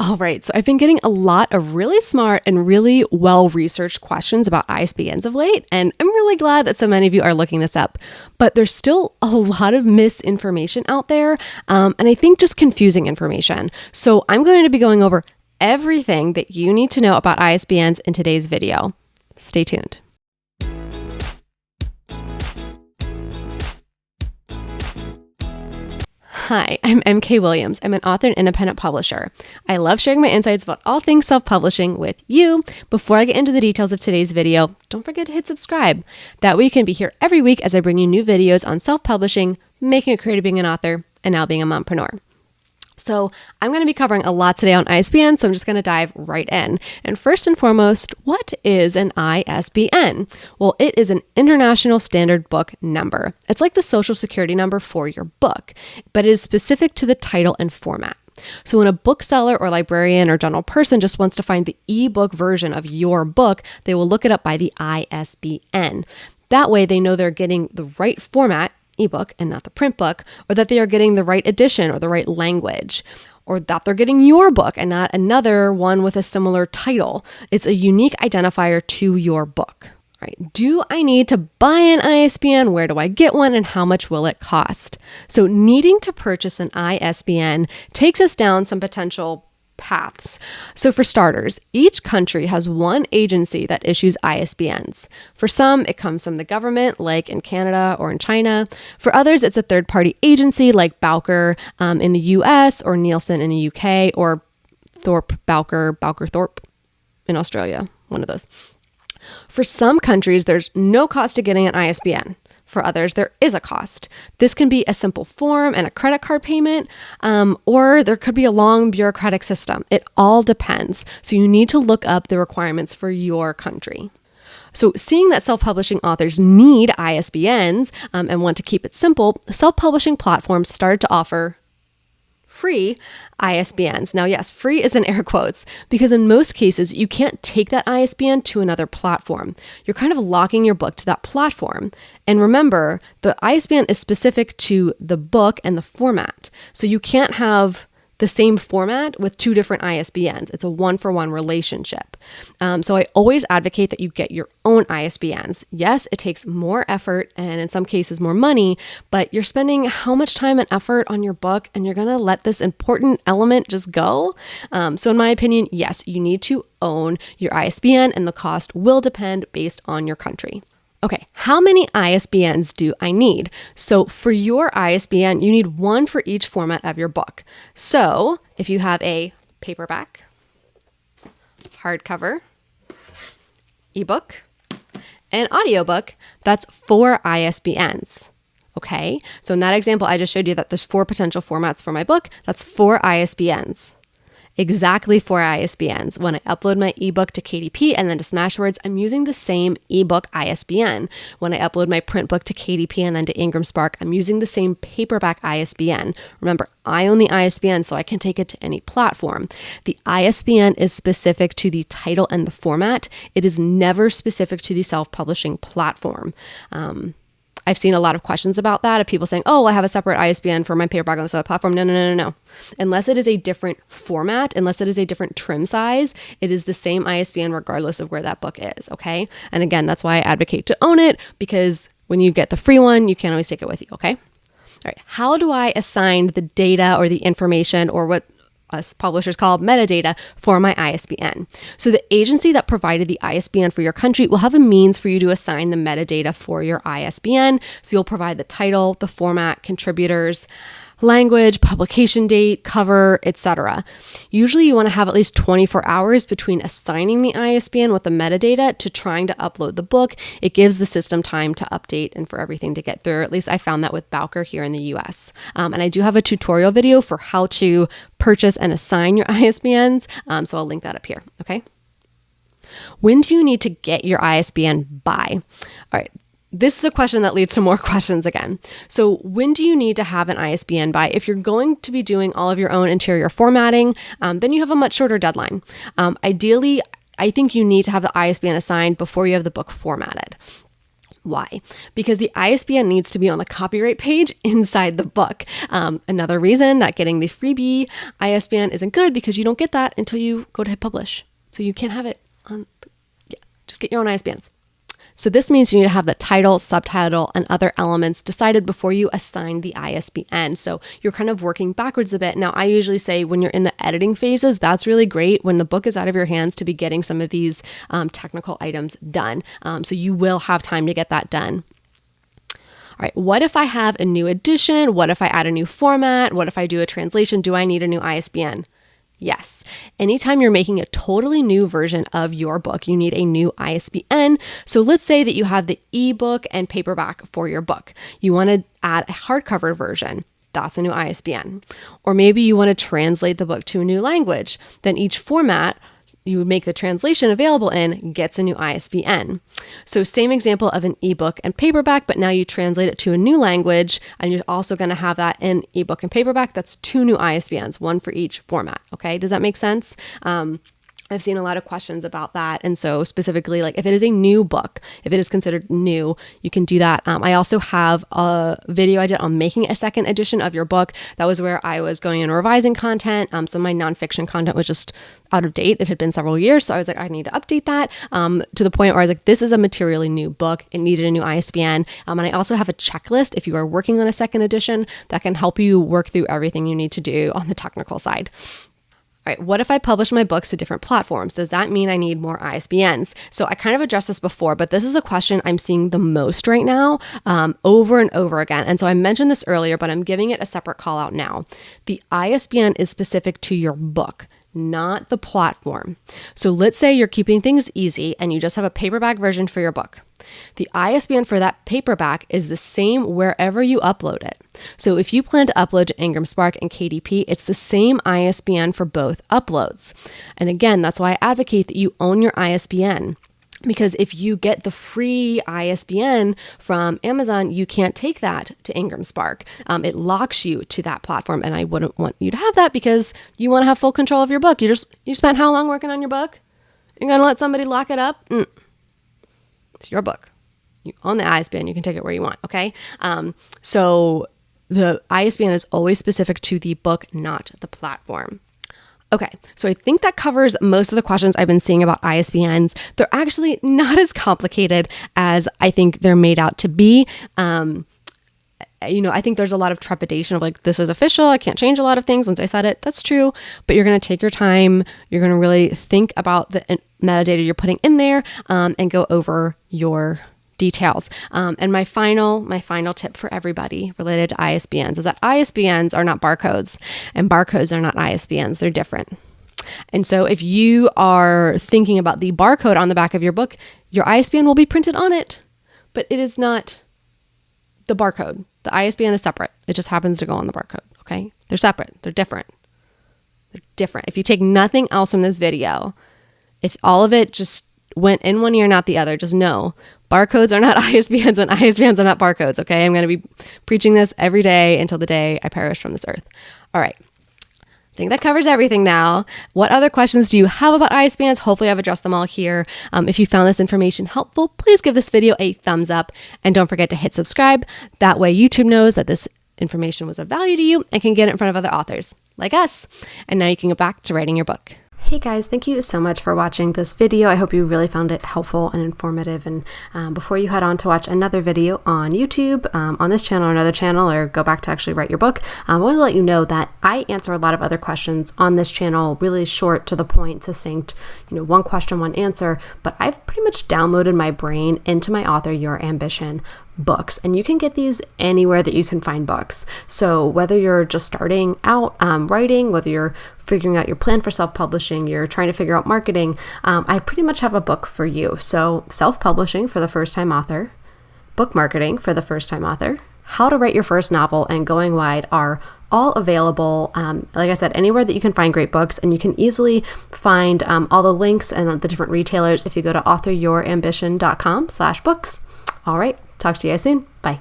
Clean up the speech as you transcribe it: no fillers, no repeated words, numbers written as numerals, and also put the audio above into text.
All right, so I've been getting a lot of really smart and really well-researched questions about ISBNs of late, and I'm really glad that so many of you are looking this up. But there's still a lot of misinformation out there, and I think just confusing information. So I'm going to be going over everything that you need to know about ISBNs in today's video. Stay tuned. Hi, I'm MK Williams. I'm an author and independent publisher. I love sharing my insights about all things self-publishing with you. Before I get into the details of today's video, don't forget to hit subscribe. That way you can be here every week as I bring you new videos on self-publishing, making a career to being an author, and now being a mompreneur. So I'm going to be covering a lot today on ISBN, so I'm just going to dive right in. And first and foremost, what is an ISBN? Well, it is an International Standard Book Number. It's like the Social Security number for your book, but it is specific to the title and format. So when a bookseller or librarian or general person just wants to find the ebook version of your book, they will look it up by the ISBN. That way they know they're getting the right format, ebook and not the print book, or that they are getting the right edition or the right language, or that they're getting your book and not another one with a similar title. It's a unique identifier to your book. Right? Do I need to buy an ISBN? Where do I get one? And how much will it cost? So needing to purchase an ISBN takes us down some potential paths. So for starters, each country has one agency that issues ISBNs. For some, it comes from the government, like in Canada or in China. For others, it's a third-party agency like Bowker in the US, or Neilsen in the UK, or Bowker in Australia, one of those. For some countries, there's no cost to getting an ISBN. For others, there is a cost. This can be a simple form and a credit card payment, or there could be a long bureaucratic system. It all depends. So you need to look up the requirements for your country. So seeing that self-publishing authors need ISBNs and want to keep it simple, self-publishing platforms started to offer free ISBNs. Now, yes, free is in air quotes, because in most cases, you can't take that ISBN to another platform. You're kind of locking your book to that platform. And remember, the ISBN is specific to the book and the format. So you can't have the same format with two different ISBNs. It's a one-for-one relationship. So I always advocate that you get your own ISBNs. Yes, it takes more effort and in some cases more money, but you're spending how much time and effort on your book and you're going to let this important element just go? So in my opinion, yes, you need to own your ISBN and the cost will depend based on your country. Okay, how many ISBNs do I need? So for your ISBN, you need one for each format of your book. So if you have a paperback, hardcover, ebook, and audiobook, that's 4 ISBNs. Okay, so in that example, I just showed you that there's 4 potential formats for my book. That's 4 ISBNs. Exactly 4 ISBNs. When I upload my ebook to KDP and then to Smashwords, I'm using the same ebook ISBN. When I upload my print book to KDP and then to Ingram Spark, I'm using the same paperback ISBN. Remember, I own the ISBN, so I can take it to any platform. The ISBN is specific to the title and the format. It is never specific to the self-publishing platform. I've seen a lot of questions about that of people saying, oh, I have a separate ISBN for my paperback on this other platform. No. Unless it is a different format, unless it is a different trim size, it is the same ISBN regardless of where that book is, okay? And again, that's why I advocate to own it, because when you get the free one, you can't always take it with you, okay? All right, how do I assign the data or the information or what us publishers call metadata for my ISBN? So the agency that provided the ISBN for your country will have a means for you to assign the metadata for your ISBN. So you'll provide the title, the format, contributors, language, publication date, cover, etc. Usually you want to have at least 24 hours between assigning the ISBN with the metadata to trying to upload the book. It gives the system time to update and for everything to get through. At least I found that with Bowker here in the US. And I do have a tutorial video for how to purchase and assign your ISBNs. So I'll link that up here, okay? When do you need to get your ISBN by? All right. This is a question that leads to more questions again. So when do you need to have an ISBN by? If you're going to be doing all of your own interior formatting, then you have a much shorter deadline. Ideally, I think you need to have the ISBN assigned before you have the book formatted. Why? Because the ISBN needs to be on the copyright page inside the book. Another reason that getting the freebie ISBN isn't good, because you don't get that until you go to hit publish. So you can't have it on, just get your own ISBNs. So this means you need to have the title, subtitle, and other elements decided before you assign the ISBN. So you're kind of working backwards a bit. Now, I usually say when you're in the editing phases, that's really great when the book is out of your hands to be getting some of these technical items done. So you will have time to get that done. All right, what if I have a new edition? What if I add a new format? What if I do a translation? Do I need a new ISBN? Yes. Anytime you're making a totally new version of your book, you need a new ISBN. So let's say that you have the ebook and paperback for your book. You want to add a hardcover version. That's a new ISBN. Or maybe you want to translate the book to a new language. Then each format you make the translation available in gets a new ISBN. So same example of an ebook and paperback, but now you translate it to a new language, and you're also going to have that in ebook and paperback. That's 2 new ISBNs, 1 for each format. Okay, does that make sense? I've seen a lot of questions about that. And so specifically, like if it is a new book, if it is considered new, you can do that. I also have a video I did on making a second edition of your book. That was where I was going and revising content. So my nonfiction content was just out of date. It had been several years. So I was like, I need to update that to the point where I was like, this is a materially new book. It needed a new ISBN. And I also have a checklist if you are working on a second edition that can help you work through everything you need to do on the technical side. All right, what if I publish my books to different platforms? Does that mean I need more ISBNs? So I kind of addressed this before, but this is a question I'm seeing the most right now, over and over again. And so I mentioned this earlier, but I'm giving it a separate call out now. The ISBN is specific to your book, not the platform. So let's say you're keeping things easy and you just have a paperback version for your book. The ISBN for that paperback is the same wherever you upload it. So if you plan to upload to Ingram Spark and KDP, it's the same ISBN for both uploads. And again, that's why I advocate that you own your ISBN. Because if you get the free ISBN from Amazon, you can't take that to Ingram Spark. It locks you to that platform, and I wouldn't want you to have that because you want to have full control of your book. You spent how long working on your book? You're going to let somebody lock it up? It's your book. You own the ISBN. You can take it where you want, okay? So the ISBN is always specific to the book, not the platform. Okay, so I think that covers most of the questions I've been seeing about ISBNs. They're actually not as complicated as I think they're made out to be. I think there's a lot of trepidation of like, this is official, I can't change a lot of things once I said it. That's true, but you're going to take your time. You're going to really think about the metadata you're putting in there and go over your details. And my final tip for everybody related to ISBNs is that ISBNs are not barcodes, and barcodes are not ISBNs. They're different. And so if you are thinking about the barcode on the back of your book, your ISBN will be printed on it, but it is not the barcode. The ISBN is separate. It just happens to go on the barcode, okay? They're separate. They're different. They're different. If you take nothing else from this video, if all of it just went in one ear, not the other, just know barcodes are not ISBNs and ISBNs are not barcodes, okay? I'm going to be preaching this every day until the day I perish from this earth. All right. I think that covers everything now. What other questions do you have about ISBNs? Hopefully I've addressed them all here. If you found this information helpful, please give this video a thumbs up and don't forget to hit subscribe. That way YouTube knows that this information was of value to you and can get it in front of other authors like us. And now you can go back to writing your book. Hey guys, thank you so much for watching this video. I hope you really found it helpful and informative. And before you head on to watch another video on YouTube, on this channel or another channel, or go back to actually write your book, I want to let you know that I answer a lot of other questions on this channel, really short, to the point, succinct, one question, one answer. But I've pretty much downloaded my brain into my Author Your Ambition books, and you can get these anywhere that you can find books. So whether you're just starting out writing, whether you're figuring out your plan for self-publishing, you're trying to figure out marketing, I pretty much have a book for you. So self-publishing for the first-time author, book marketing for the first-time author, how to write your first novel, and going wide are all available, like I said, anywhere that you can find great books. And you can easily find all the links and the different retailers if you go to authorYourAmbition.com/books. All right, talk to you guys soon. Bye.